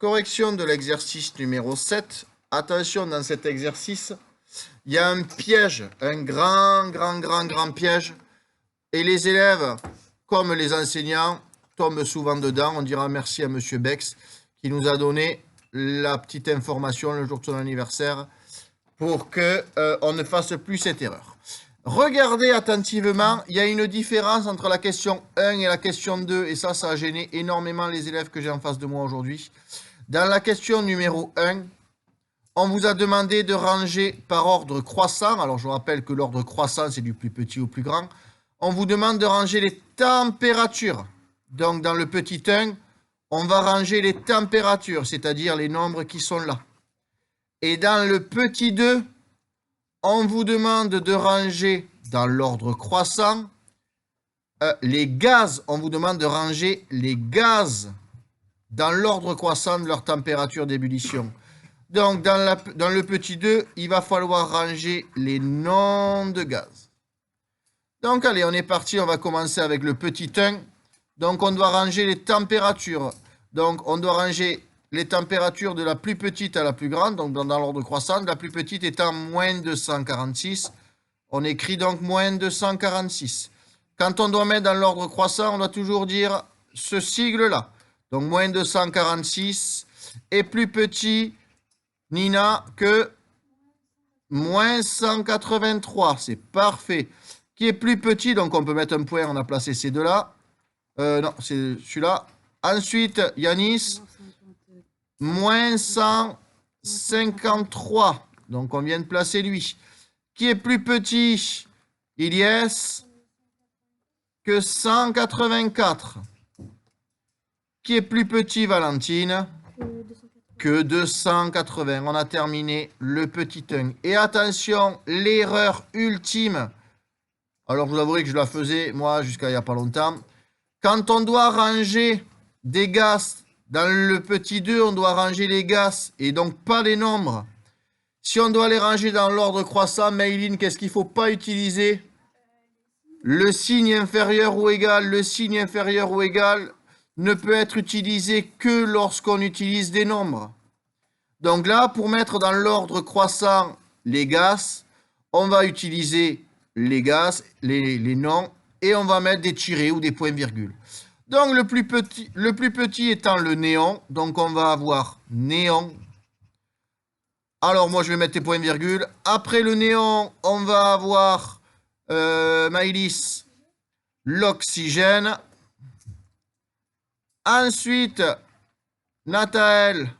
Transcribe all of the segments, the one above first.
correction de l'exercice numéro 7. Attention, dans cet exercice, il y a un piège, un grand piège. Et les élèves, comme les enseignants, tombent souvent dedans. On dira merci à Monsieur Bex qui nous a donné la petite information le jour de son anniversaire pour qu'on ne fasse plus cette erreur. Regardez attentivement, il y a une différence entre la question 1 et la question 2, et ça a gêné énormément les élèves que j'ai en face de moi aujourd'hui. Dans la question numéro 1, on vous a demandé de ranger par ordre croissant. Alors, je vous rappelle que l'ordre croissant, c'est du plus petit au plus grand. On vous demande de ranger les températures. Donc, dans le petit 1, on va ranger les températures, c'est-à-dire les nombres qui sont là. Et dans le petit 2, on vous demande de ranger dans l'ordre croissant les gaz. On vous demande de ranger les gaz dans l'ordre croissant de leur température d'ébullition. Donc, dans le petit 2, il va falloir ranger les noms de gaz. Donc, allez, on est parti. On va commencer avec le petit 1. Donc, on doit ranger les températures. Donc, on doit ranger les températures de la plus petite à la plus grande, donc dans l'ordre croissant, la plus petite étant moins 246. On écrit donc moins 246. Quand on doit mettre dans l'ordre croissant, on doit toujours dire ce sigle-là. Donc, moins 246 est plus petit, Nina, que moins 183. C'est parfait. Qui est plus petit, donc on peut mettre un point, on a placé ces deux-là. Non, c'est celui-là. Ensuite, Yanis, moins 153. Donc, on vient de placer lui. Qui est plus petit, Ilyes, que 184. Qui est plus petit, Valentine, que 280. On a terminé le petit 1. Et attention, l'erreur ultime. Alors, je vous avouerai que je la faisais, moi, jusqu'à il n'y a pas longtemps. Quand on doit ranger des gaz dans le petit 2, on doit ranger les gaz et donc pas les nombres. Si on doit les ranger dans l'ordre croissant, Mayline, qu'est-ce qu'il ne faut pas utiliser? Le signe inférieur ou égal. Le signe inférieur ou égal ne peut être utilisé que lorsqu'on utilise des nombres. Donc là, pour mettre dans l'ordre croissant les gaz, on va utiliser les gaz, les noms, et on va mettre des tirets ou des points-virgules. Donc le plus petit étant le néon, donc on va avoir néon. Alors moi je vais mettre des points-virgules. Après le néon, on va avoir Maïlis, l'oxygène. Ensuite, Nathaël,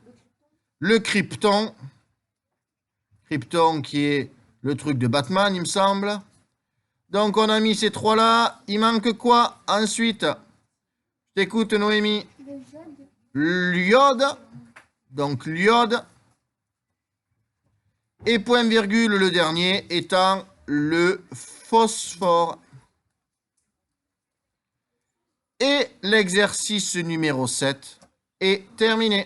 le krypton. Krypton qui est le truc de Batman, il me semble. Donc, on a mis ces trois-là. Il manque quoi ensuite? Je t'écoute, Noémie. L'iode. Donc, l'iode. Et point-virgule, le dernier, étant le phosphore. Et l'exercice numéro 7 est terminé.